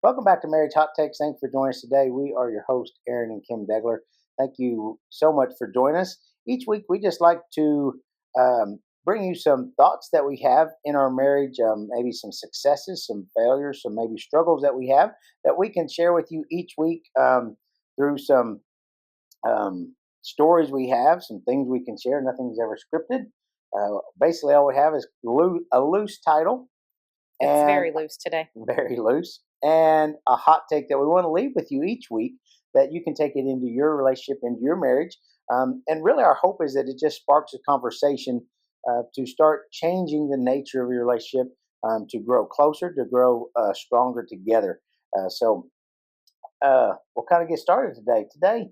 Welcome back to Marriage Hot Takes. Thanks for joining us today. We are your hosts, Aaron and Kim Degler. Thank you so much for joining us. Each week, we just like to bring you some thoughts that we have in our marriage, maybe some successes, some failures, some maybe struggles that we have that we can share with you each week through some stories we have, some things we can share. Nothing's ever scripted. Basically, all we have is a loose title. It's very loose today. Very loose. And a hot take that we want to leave with you each week that you can take it into your relationship, into your marriage. And really our hope is that it just sparks a conversation to start changing the nature of your relationship, to grow closer, to grow stronger together. So we'll kind of get started today. Today,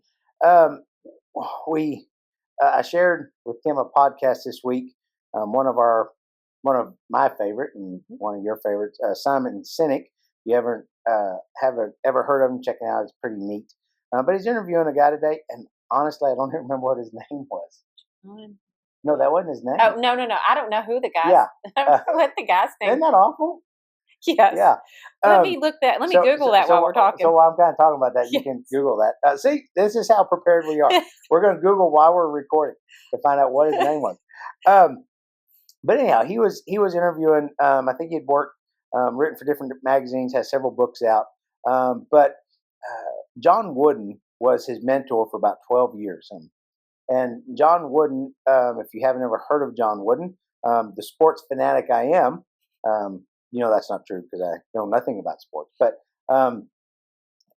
I shared with Kim a podcast this week, one of my favorite and one of your favorites, Simon Sinek. If you ever heard of him, check it out. It's pretty neat. But he's interviewing a guy today, and honestly, I don't even remember what his name was. No, that wasn't his name. Oh, no. I don't know who the guy's. Yeah. I don't know what the guy's name. Isn't that awful? Yes. Yeah. Let me Google that while we're talking. So while I'm kind of talking about that, Yes. You can Google that. See, this is how prepared we are. We're going to Google while we're recording to find out what his name was. But anyhow, he was interviewing. I think he'd worked, written for different magazines, has several books out. But John Wooden was his mentor for about 12 years. And John Wooden, if you haven't ever heard of John Wooden, the sports fanatic I am, that's not true because I know nothing about sports. But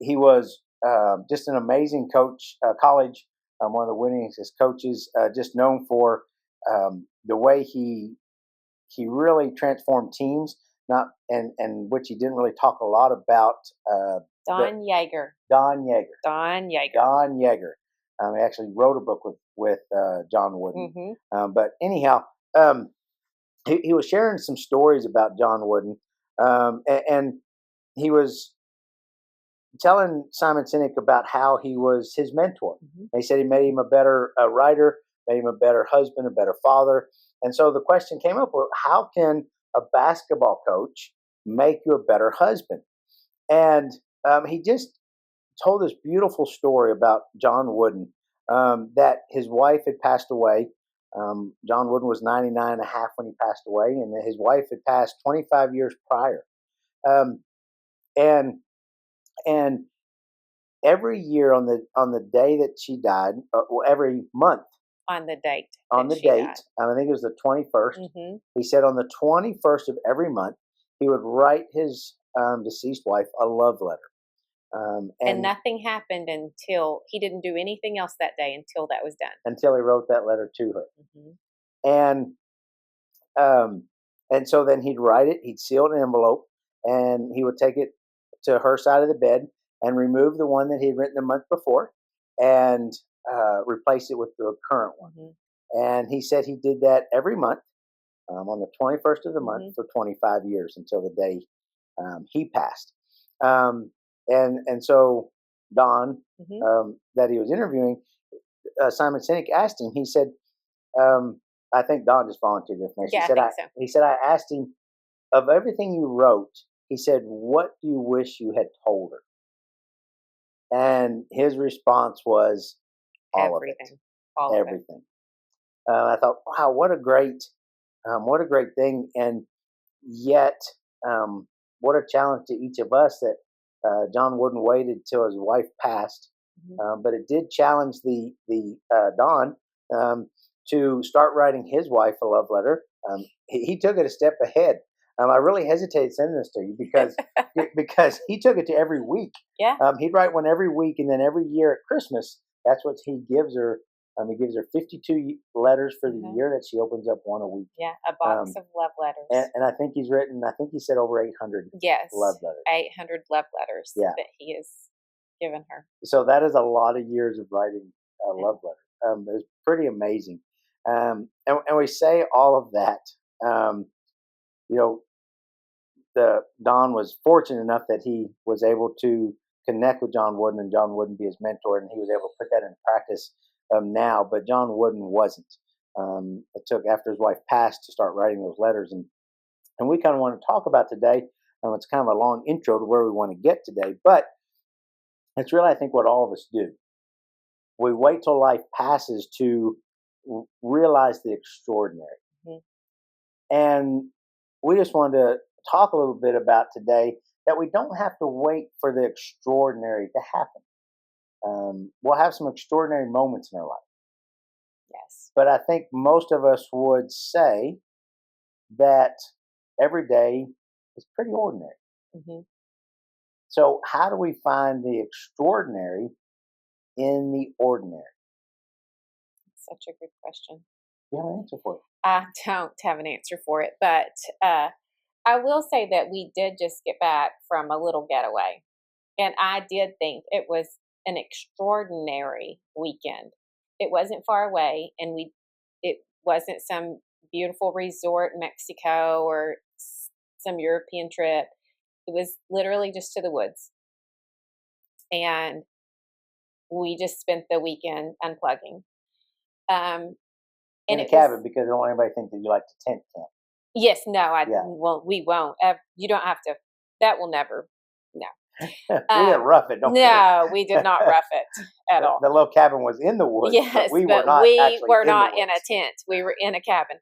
he was just an amazing coach, college, one of the winningest coaches, just known for the way he really transformed teams, and which he didn't really talk a lot about. Don Yeager. He actually wrote a book with John Wooden. Mm-hmm. But anyhow, he was sharing some stories about John Wooden, and he was telling Simon Sinek about how he was his mentor. Mm-hmm. He said he made him a better writer, made him a better husband, a better father. And so the question came up, well, how can a basketball coach make you a better husband? And he just told this beautiful story about John Wooden, that his wife had passed away. John Wooden was 99 and a half when he passed away, and his wife had passed 25 years prior. And every year on the day that she died, every month, on the date. I think it was the 21st. Mm-hmm. He said on the 21st of every month, he would write his deceased wife a love letter. And nothing happened until he didn't do anything else that day until that was done. Until he wrote that letter to her. Mm-hmm. And so then he'd write it, he'd seal an envelope, and he would take it to her side of the bed and remove the one that he had written the month before and replace it with the current one. Mm-hmm. And he said he did that every month on the 21st of the month Mm-hmm. for 25 years until the day he passed. And so Don, Mm-hmm. that he was interviewing, Simon Sinek asked him, he said, I think Don just volunteered the information. Yeah, He said, I asked him, of everything you wrote, he said, what do you wish you had told her? And his response was, all Everything. of it. Everything. I thought, wow, what a great thing. And yet, what a challenge to each of us that John Wooden waited till his wife passed. Mm-hmm. But it did challenge the Don to start writing his wife a love letter. He took it a step ahead. I really hesitated sending this to you because he took it to every week. Yeah. He'd write one every week, and then every year at Christmas, that's what he gives her. He gives her 52 letters for the Mm-hmm. year that she opens up one a week. Yeah, a box of love letters. And I think he said over 800 love letters. 800 love letters that he has given her. So that is a lot of years of writing a love letter. It's pretty amazing. And we say all of that. Don was fortunate enough that he was able to connect with John Wooden and John Wooden be his mentor, and he was able to put that into practice now. But John Wooden wasn't. It took after his wife passed to start writing those letters, and we kind of want to talk about today It's kind of a long intro to where we want to get today, but it's really, I think, what all of us do. We wait till life passes to realize the extraordinary. Mhm. And we just wanted to talk a little bit about today that we don't have to wait for the extraordinary to happen. We'll have some extraordinary moments in our life. Yes. But I think most of us would say that every day is pretty ordinary. Hmm. So, how do we find the extraordinary in the ordinary? Such a good question. You have an answer for it. I don't have an answer for it, but I will say that we did just get back from a little getaway. And I did think it was an extraordinary weekend. It wasn't far away, and it wasn't some beautiful resort in Mexico or some European trip. It was literally just to the woods. And we just spent the weekend unplugging. Um, In and a it was cabin because I don't want anybody to think that you like to tent camp. Yes, no, Yeah. we won't. You don't have to. That will never. No. We didn't rough it, don't worry. No, we did not rough it at all. The little cabin was in the woods, but Yes, we were but not we actually were in the not in a woods. tent. We were in a cabin.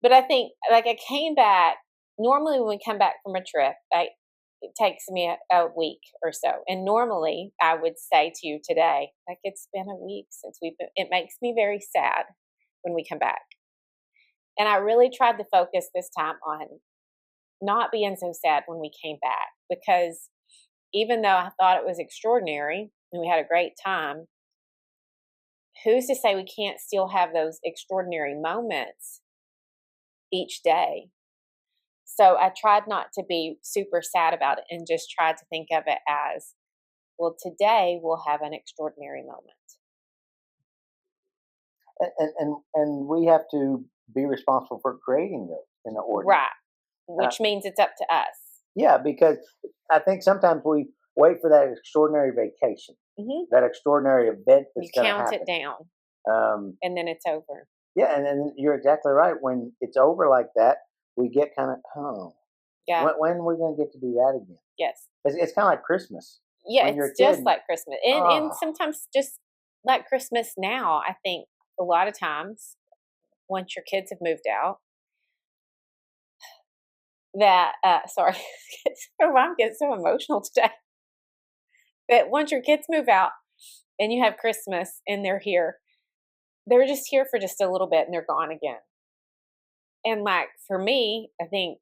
But I think, like, I came back. Normally, when we come back from a trip, it takes me a week or so. And normally, I would say to you today, like, it's been a week since we've been. It makes me very sad when we come back. And I really tried to focus this time on not being so sad when we came back, because even though I thought it was extraordinary and we had a great time, who's to say we can't still have those extraordinary moments each day? So I tried not to be super sad about it and just tried to think of it as, well, today we'll have an extraordinary moment. And we have to be responsible for creating those in the ordinary. Right. Which means it's up to us. Yeah, because I think sometimes we wait for that extraordinary vacation, that extraordinary event You that's going to count happen. it down Um, and then it's over. yeah, and then you're exactly right. When it's over like that, we get kind of, oh, Yeah. when are we going to get to do that again? Yes. It's kind of like Christmas. Yeah, When you're a it's just kid, like Christmas. And oh, sometimes just like Christmas now, I think a lot of times once your kids have moved out, that sorry, I'm getting so emotional today. That once your kids move out and you have Christmas and they're here, they're just here for just a little bit and they're gone again. And like for me, I think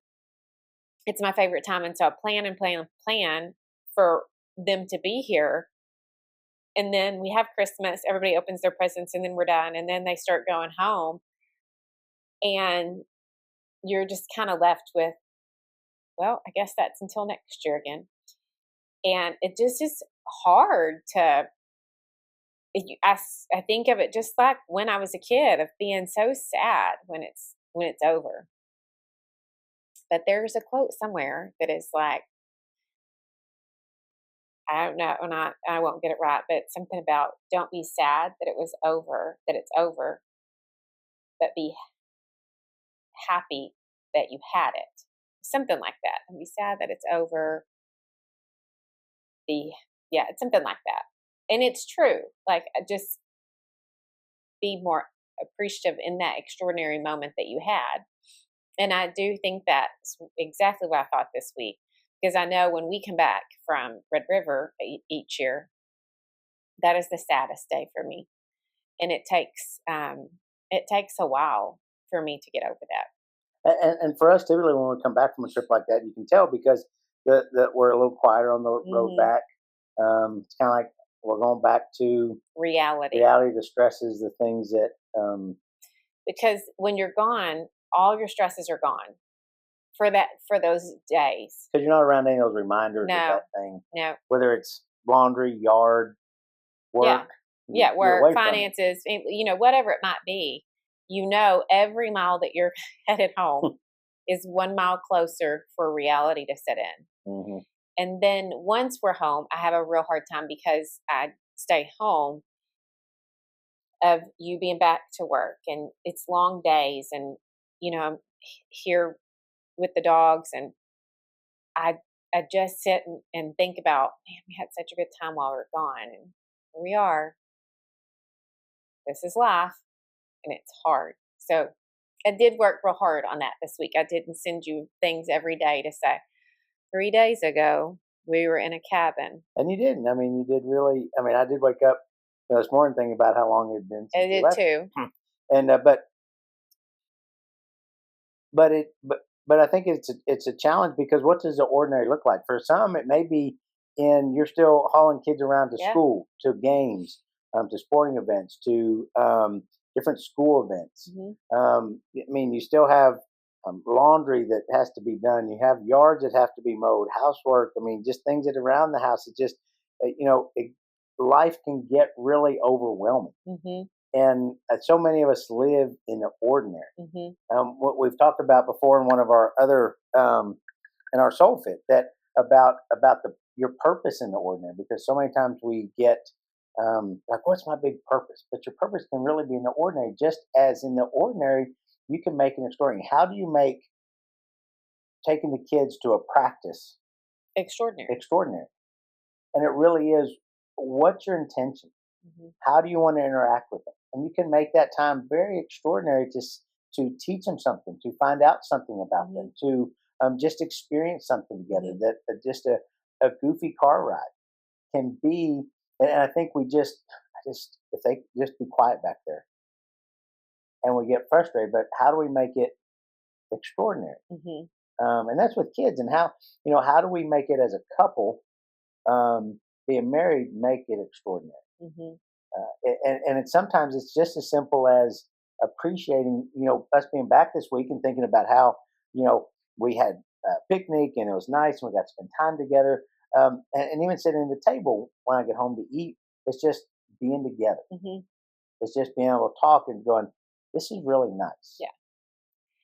it's my favorite time. And so I plan and plan and plan for them to be here. And then we have Christmas, everybody opens their presents and then we're done. And then they start going home. And you're just kind of left with, well, I guess that's until next year again. And it just is hard to, I think of it just like when I was a kid, of being so sad when it's over. But there's a quote somewhere that is like, I don't know, and I won't get it right, but something about don't be sad that it was over, that it's over, but be happy that you had it. Something like that. And be sad that it's over. Yeah, it's something like that. And it's true. Like, just be more appreciative in that extraordinary moment that you had. And I do think that's exactly what I thought this week, because I know when we come back from Red River each year, that is the saddest day for me, and it takes a while for me to get over that. and for us, typically when we come back from a trip like that, you can tell because we're a little quieter on the road back. It's kind of like we're going back to Reality, the stresses, the things that. Because when you're gone, all your stresses are gone for those days. Because you're not around any of those reminders of that thing. No. Whether it's laundry, yard, work. Yeah, work, finances, whatever it might be. Every mile that you're headed home is 1 mile closer for reality to set in. Mm-hmm. And then once we're home, I have a real hard time because I stay home of you being back to work, and it's long days, and I'm here with the dogs, and I just sit and think about, man, we had such a good time while we were gone, and here we are. This is life, and it's hard. So I did work real hard on that this week. I didn't send you things every day to say, 3 days ago, we were in a cabin. And you didn't. I mean, you did really. I mean, I did wake up this morning thinking about how long it had been I since you did left. too. And but it but I think it's a challenge because what does the ordinary look like? For some, it may be in you're still hauling kids around to Yeah. school, to games, to sporting events, to different school events. I mean, you still have laundry that has to be done. You have yards that have to be mowed, housework. I mean, just things that around the house. It just life can get really overwhelming. And so many of us live in the ordinary. What we've talked about before in one of our other in our soul fit that about your purpose in the ordinary, because so many times we get like, what's my big purpose? But your purpose can really be in the ordinary, just as in the ordinary you can make an extraordinary. How do you make taking the kids to a practice extraordinary? And it really is, what's your intention? How do you want to interact with them? And you can make that time very extraordinary to teach them something, to find out something about them, to just experience something together. That just a goofy car ride can be. And I think if they just be quiet back there, and we get frustrated. But how do we make it extraordinary? And that's with kids. And how do we make it as a couple, being married, make it extraordinary? And sometimes it's just as simple as appreciating, us being back this week and thinking about how, we had a picnic and it was nice and we got to spend time together. And even sitting at the table when I get home to eat, it's just being together. It's just being able to talk and going, this is really nice. Yeah.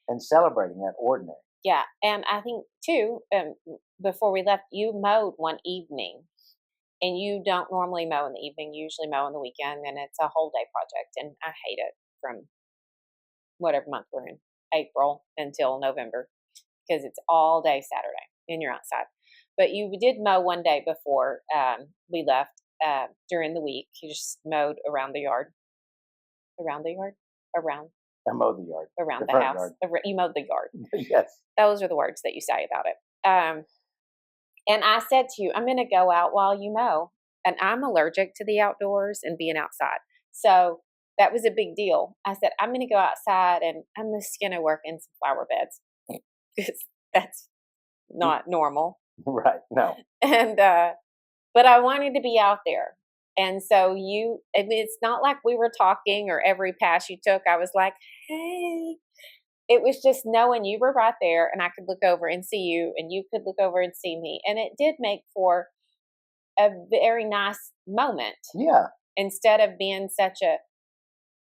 And celebrating that ordinary. Yeah. And I think too, before we left, you mowed one evening. And you don't normally mow in the evening, you usually mow on the weekend, and it's a whole day project. And I hate it from whatever month we're in, April until November, because it's all day Saturday and you're outside. But you did mow one day before we left during the week. You just mowed around the yard. Around the yard? Around. I mowed the yard. Around the house. Yard. You mowed the yard. Yes. Those are the words that you say about it. And I said to you, I'm going to go out while you mow. And I'm allergic to the outdoors and being outside. So that was a big deal. I said, I'm going to go outside and I'm just going to work in some flower beds. Because that's not normal. Right. No. And, but I wanted to be out there. And so it's not like we were talking or every pass you took, I was like, hey. It was just knowing you were right there and I could look over and see you and you could look over and see me. And it did make for a very nice moment. Yeah. Instead of being such a...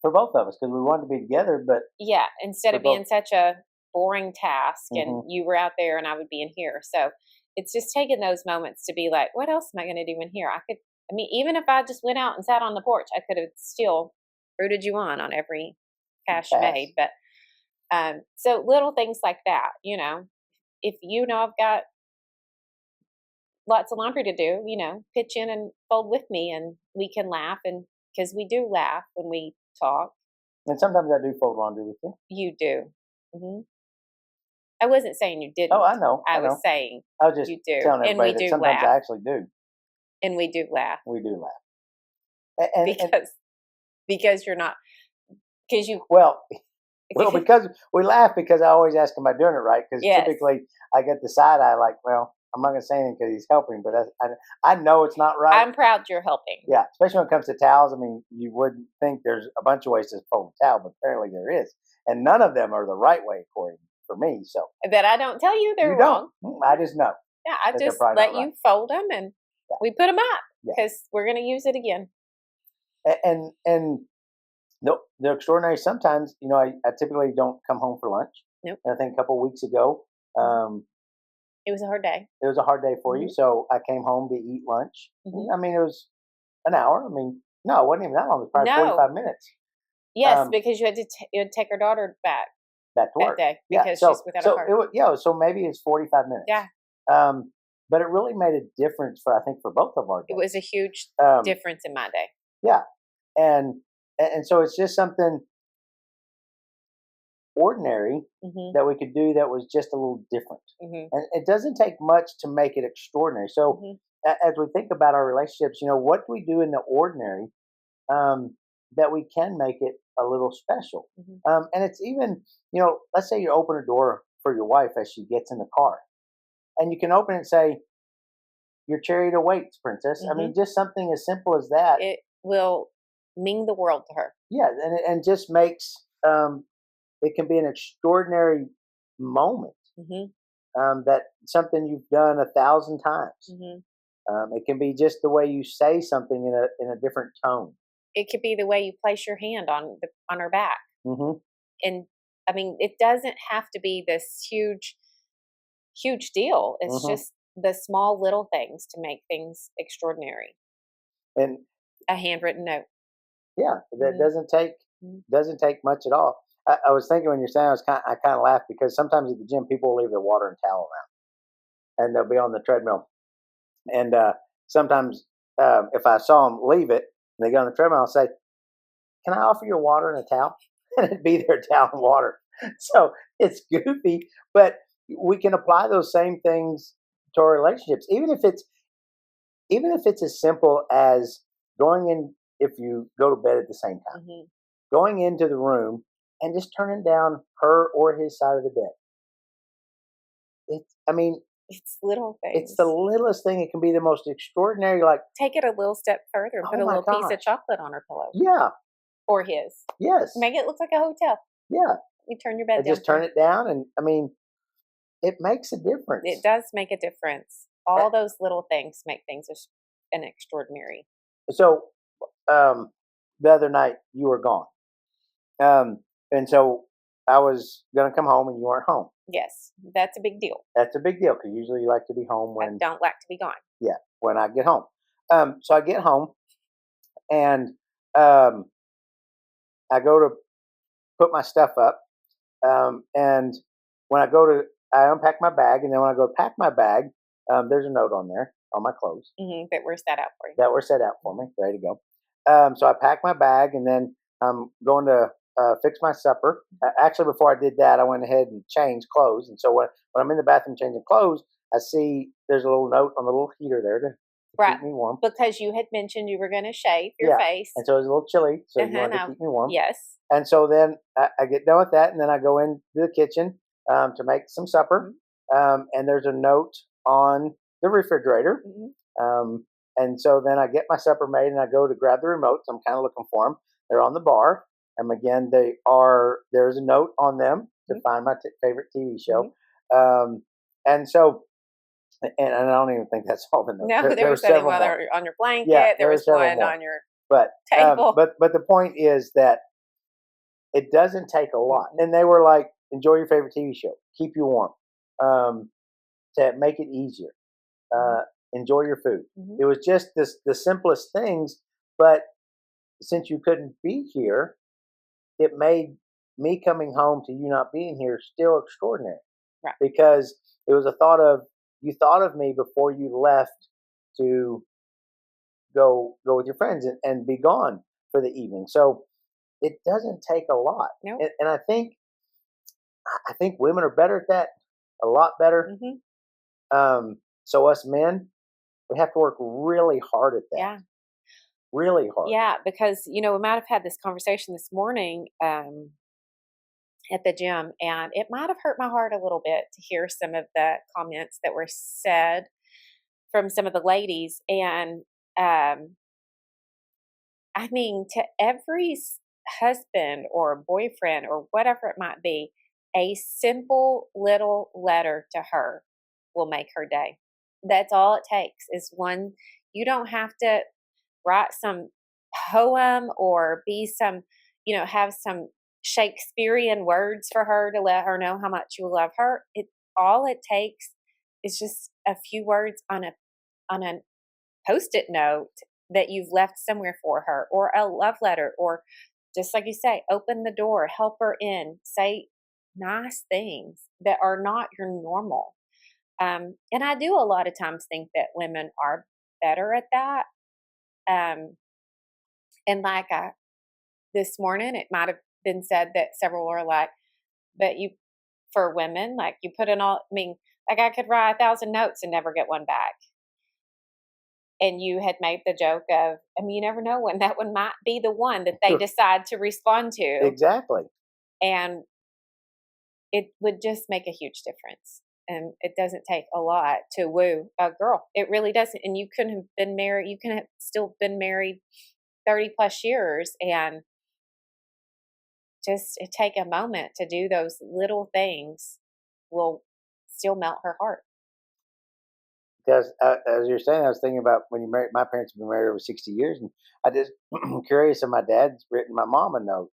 For both of us, because we wanted to be together, but... Yeah, instead of being such a boring task and you were out there and I would be in here. So it's just taking those moments to be like, what else am I going to do in here? Even if I just went out and sat on the porch, I could have still rooted you on every pass you made. But so little things like that, if I've got lots of laundry to do, pitch in and fold with me and we can laugh. And because we do laugh when we talk. And sometimes I do fold laundry with you. You do. I wasn't saying you didn't. Oh, I know. I was saying I was just you do. telling everybody and we that do sometimes laugh. I actually do. And we do laugh. We do laugh. Because you're not, because you... Well, because we laugh because I always ask, am I doing it right? Because typically I get the side eye like, well, I'm not going to say anything because he's helping, but I know it's not right. I'm proud you're helping. Yeah, especially when it comes to towels. I mean, you wouldn't think there's a bunch of ways to fold a towel, but apparently there is. And none of them are the right way, according for me. So that I don't tell you they're wrong. I just know. Yeah, I just let you fold them and we put them up because we're going to use it again. And no, the extraordinary. Sometimes, I typically don't come home for lunch. Nope. And I think a couple of weeks ago, it was a hard day. It was a hard day for you, so I came home to eat lunch. I mean, it was an hour. I mean, no, it wasn't even that long. It was probably 45 minutes. Yes, because you had to take her daughter back to work that day because she's without a car. So maybe it's 45 minutes. Yeah. But it really made a difference for, I think, for both of our days. It was a huge Um, difference in my day. yeah, and so it's just something ordinary Mm-hmm. that we could do that was just a little different. Mm-hmm. And it doesn't take much to make it extraordinary. So as we think about our relationships, what do we do in the ordinary that we can make it a little special? Mm-hmm. And it's even, let's say you open a door for your wife as she gets in the car, and you can open it and say, "Your chariot awaits, princess." I Mm-hmm. mean, just something as simple as that. It will mean the world to her. Yeah, and just makes it can be an extraordinary moment. That something you've done 1,000 times. It can be just the way you say something in a different tone. It could be the way you place your hand on her back. Mm-hmm. And I mean, it doesn't have to be this huge deal. It's just the small little things to make things extraordinary. And a handwritten note. Yeah, that doesn't take much at all. I was thinking when you're saying, I kind of laughed because sometimes at the gym people will leave their water and towel around, and they'll be on the treadmill. And sometimes if I saw them leave it and they go on the treadmill, I'll say, "Can I offer you a water and a towel?" And it'd be their towel and water. So it's goofy, but we can apply those same things to our relationships, even if it's as simple as going in. If you go to bed at the same time, going into the room and just turning down her or his side of the bed. It's little things. It's the littlest thing. It can be the most extraordinary. Like, take it a little step further and put a little piece of chocolate on her pillow. Yeah. Or his. Yes. Make it look like a hotel. Yeah. You turn your bed down. Just turn it down, and it makes a difference. It does make a difference. All those little things make things an extraordinary. So, the other night you were gone, and so I was gonna come home and you weren't home. Yes, that's a big deal. That's a big deal because usually you like to be home when I don't like to be gone. Yeah, when I get home. So I get home and I go to put my stuff up, and when I unpack my bag, and then when I go to pack my bag, there's a note on there on my clothes that were set out for you. That were set out for me, ready to go. So I pack my bag, and then I'm going to fix my supper. Actually, before I did that, I went ahead and changed clothes. And so when I'm in the bathroom changing clothes, I see there's a little note on the little heater there to keep me warm. Because you had mentioned you were going to shave your face. And so it was a little chilly, so you wanted to keep me warm. Yes. And so then I get done with that, and then I go into the kitchen to make some supper. And there's a note on the refrigerator. And so then I get my supper made, and I go to grab the remotes. I'm kind of looking for them. They're on the bar. And again, there's a note on them to find my favorite TV show. And so, and I don't even think that's all the notes. No, there was several on your blanket. Yeah, there was one on your table. But the point is that it doesn't take a lot. And they were like, enjoy your favorite TV show, keep you warm, to make it easier, enjoy your food. It was just the simplest things, but since you couldn't be here, it made me coming home to you not being here still extraordinary. Right. Because it was you thought of me before you left to go with your friends and be gone for the evening. So it doesn't take a lot. Nope. And I think women are better at that, a lot better. So us men, we have to work really hard at that. Yeah. Really hard. Yeah, because we might have had this conversation this morning at the gym, and it might have hurt my heart a little bit to hear some of the comments that were said from some of the ladies. And I mean, to every husband or boyfriend or whatever it might be, a simple little letter to her will make her day. That's all it takes is one. You don't have to write some poem or be some, have some Shakespearean words for her to let her know how much you love her. All it takes is just a few words on a Post-it note that you've left somewhere for her, or a love letter, or just like you say, open the door, help her in, say nice things that are not your normal. And I do a lot of times think that women are better at that. And like this morning, it might have been said that several were like, but you, for women, like you put in all, I mean, like I could write 1,000 notes and never get one back. And you had made the joke of, I mean, you never know when that one might be the one that they decide to respond to. Exactly. And it would just make a huge difference. And it doesn't take a lot to woo a girl. It really doesn't. And you couldn't have been married, you can have still been married 30 plus years and just take a moment to do those little things will still melt her heart. Because as you're saying, I was thinking about when you married. My parents have been married over 60 years, and I just curious. And my dad's written my mom a note,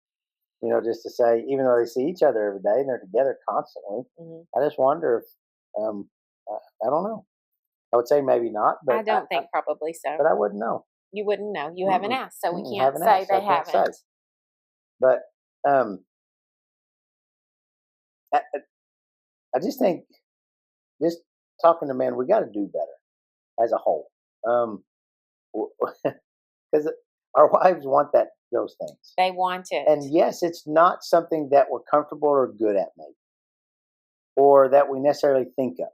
just to say, even though they see each other every day and they're together constantly, I just wonder if, I don't know. I would say maybe not, but I don't think probably so. But I wouldn't know. You wouldn't know. You haven't asked, so we can't Haven't say asked, so they I can't haven't. say. But I just think, just talking to men, we got to do better as a whole, because our wives want those things. They want it, and yes, it's not something that we're comfortable or good at, maybe, or that we necessarily think of.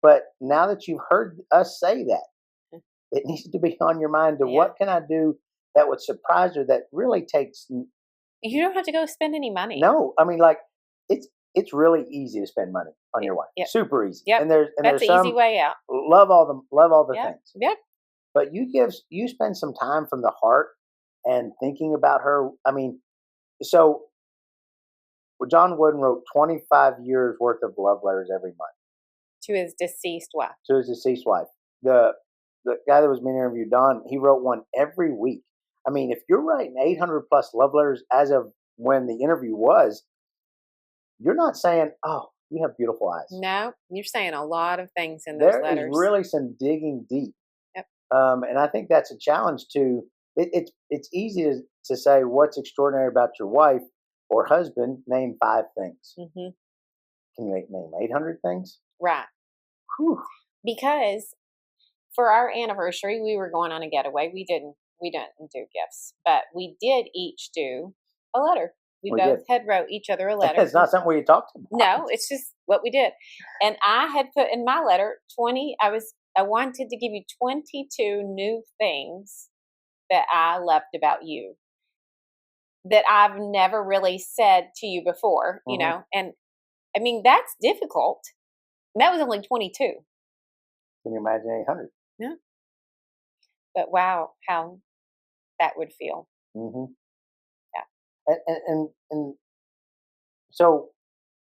But now that you've heard us say that, it needs to be on your mind to what can I do that would surprise her, that really takes. You don't have to go spend any money. No, I mean, like, it's really easy to spend money on your wife. Super easy. Yep. And that's an easy way out. Love all the things. Yep. But you spend some time from the heart and thinking about her. I mean, so John Wooden wrote 25 years worth of love letters every month to his deceased wife. The guy that was being interviewed, Don, he wrote one every week. I mean, if you're writing 800 plus love letters as of when the interview was, you're not saying, "Oh, you have beautiful eyes." No, you're saying a lot of things in those letters. There is really some digging deep. Yep. And I think that's a challenge to. It's easy to say what's extraordinary about your wife or husband. Name 5 things. Mm-hmm. Can you name 800 things? Right. Whew. Because for our anniversary, we were going on a getaway. We didn't do gifts, but we did each do a letter. We both had wrote each other a letter. It's not something we talked about. No, it's just what we did. And I had put in my letter 20. I wanted to give you 22 new things that I loved about you that I've never really said to you before, you know. And I mean, that's difficult. And that was only 22. Can you imagine 800? Yeah. But wow, how that would feel. Mm-hmm. Yeah. And so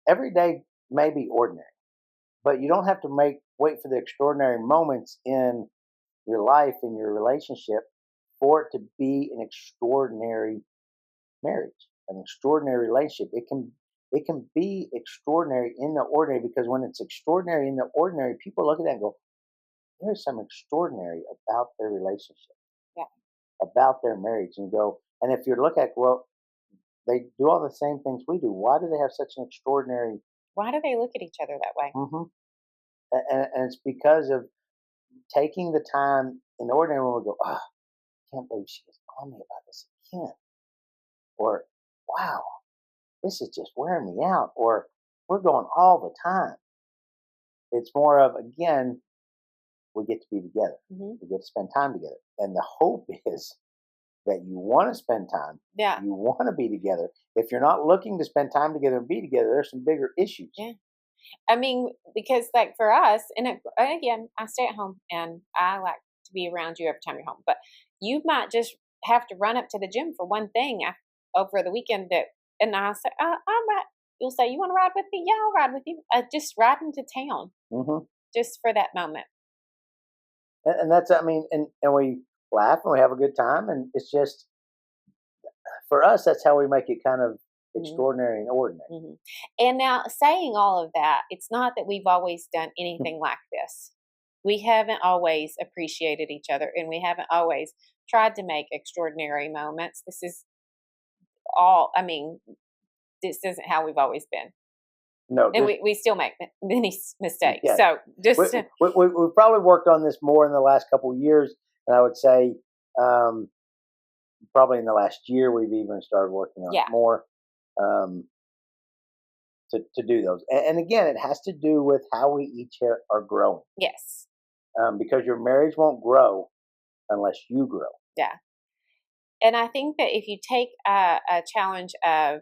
every day may be ordinary, but you don't have to wait for the extraordinary moments in your life, in your relationship, for it to be an extraordinary marriage, an extraordinary relationship. It can be extraordinary in the ordinary, because when it's extraordinary in the ordinary, people look at that and go, "There's some extraordinary about their relationship, about their marriage," and go. And if you look at, well, they do all the same things we do. Why do they have such an extraordinary? Why do they look at each other that way? Mm-hmm. And it's because of taking the time in ordinary, when we go, "Oh, I can't believe she was on me about this again," or "Wow, this is just wearing me out," or "We're going all the time." It's more of, again, we get to be together. Mm-hmm. We get to spend time together. And the hope is that you want to spend time. Yeah. You want to be together. If you're not looking to spend time together and be together, there's some bigger issues. Yeah. I mean, because like for us, and again, I stay at home and I like to be around you every time you're home, but you might just have to run up to the gym for one thing over the weekend and I'll say, I'm right. You'll say, "You want to ride with me?" "Yeah, I'll ride with you." Just ride into town, just for that moment. And that's, I mean, and we laugh and we have a good time. And it's just, for us, that's how we make it kind of extraordinary and ordinary. Mm-hmm. And now, saying all of that, it's not that we've always done anything like this. We haven't always appreciated each other, and we haven't always tried to make extraordinary moments. This isn't how we've always been. No, and we still make many mistakes. yeah. So just We probably worked on this more in the last couple of years, and I would say probably in the last year we've even started working on it yeah, more um, to do those. And again, it has to do with how we each are growing, yes, because your marriage won't grow unless you grow. yeah. And I think that if you take a challenge of,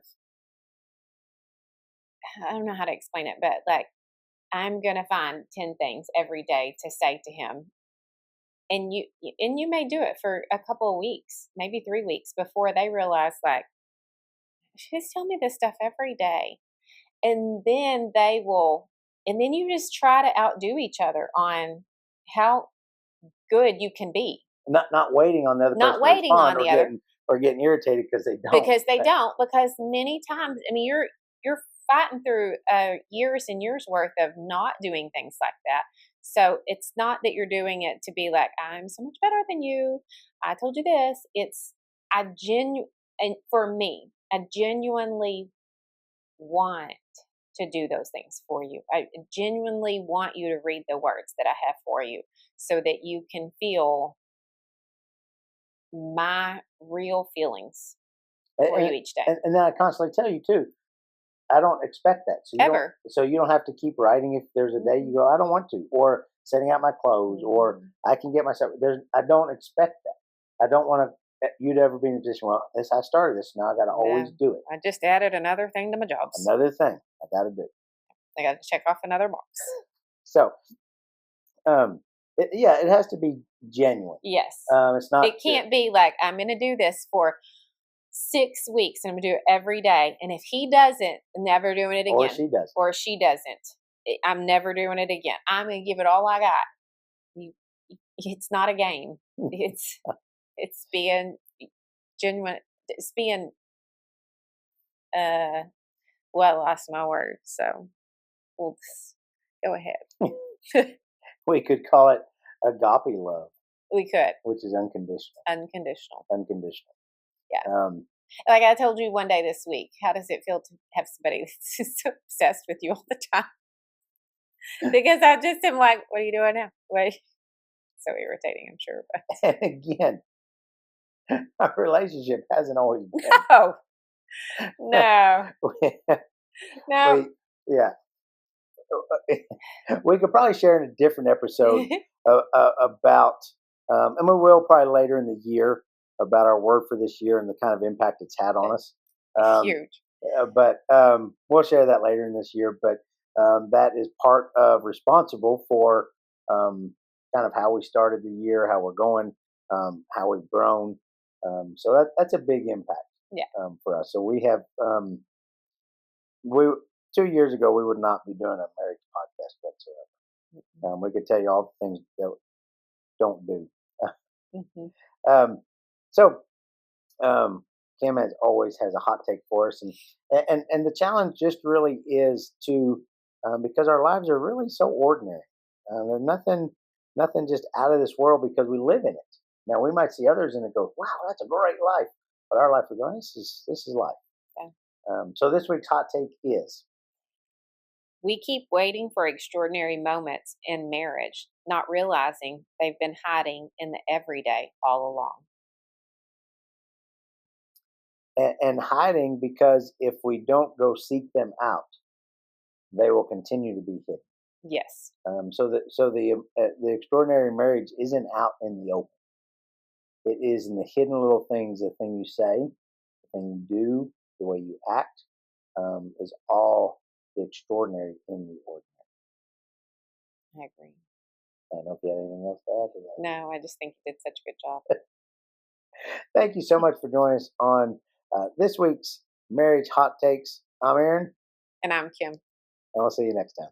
I don't know how to explain it, but like, I'm going to find 10 things every day to say to him. And you may do it for a couple of weeks, maybe 3 weeks before they realize like, she's telling me this stuff every day. And then and then you just try to outdo each other on how good you can be. Not waiting on the other person Not to waiting on respond, the other. or getting irritated because they don't. Because they don't. Because many times, I mean, you're fighting through years and years worth of not doing things like that. So it's not that you're doing it to be like, I'm so much better than you. I told you this. It's and for me, I genuinely want to do those things for you. I genuinely want you to read the words that I have for you so that you can feel my real feelings for you each day. And then I constantly tell you too, I don't expect that. So Ever. You don't have to keep writing. If there's a day you go, I don't want to, or setting out my clothes, or I can get myself. I don't expect that. I don't want you to ever be in a position. Well, I started this, now I got to always do it. I just added another thing to my jobs. Another thing I got to do. I got to check off another box. So, it has to be genuine. Yes. It's not. It can't be like, I'm going to do this for 6 weeks and I'm gonna do it every day. And if he doesn't, never doing it again. Or she doesn't, I'm never doing it again. I'm gonna give it all I got. It's not a game. It's being genuine. It's being well, I lost my words, so we'll go ahead. We could call it agape love. We could. Which is unconditional. Unconditional. Yeah. Like I told you one day this week, how does it feel to have somebody that's so obsessed with you all the time? Because I just am like, what are you doing now? So irritating, I'm sure. But. And again, our relationship hasn't always been. No. No. Yeah. We could probably share in a different episode about, and we will probably later in the year, about our word for this year and the kind of impact it's had on us. Huge. But we'll share that later in this year. But that is part of responsible for kind of how we started the year, how we're going, how we've grown. So that's a big impact. For us. So we have 2 years ago we would not be doing a marriage podcast whatsoever. We could tell you all the things that don't do. So Kim as always has a hot take for us, and the challenge just really is to because our lives are really so ordinary. There's nothing just out of this world because we live in it. Now we might see others and it go, wow, that's a great life, but our life we go, this is life. Okay. So this week's hot take is: we keep waiting for extraordinary moments in marriage, not realizing they've been hiding in the everyday all along. And hiding because if we don't go seek them out, they will continue to be hidden. Yes. So the extraordinary marriage isn't out in the open. It is in the hidden little things. The thing you say, the thing you do, the way you act, is all the extraordinary in the ordinary. I agree. I don't know if you have anything else to add to that. No, I just think you did such a good job. Thank you so much for joining us on this week's Marriage Hot Takes. I'm Aaron. And I'm Kim. And I'll see you next time.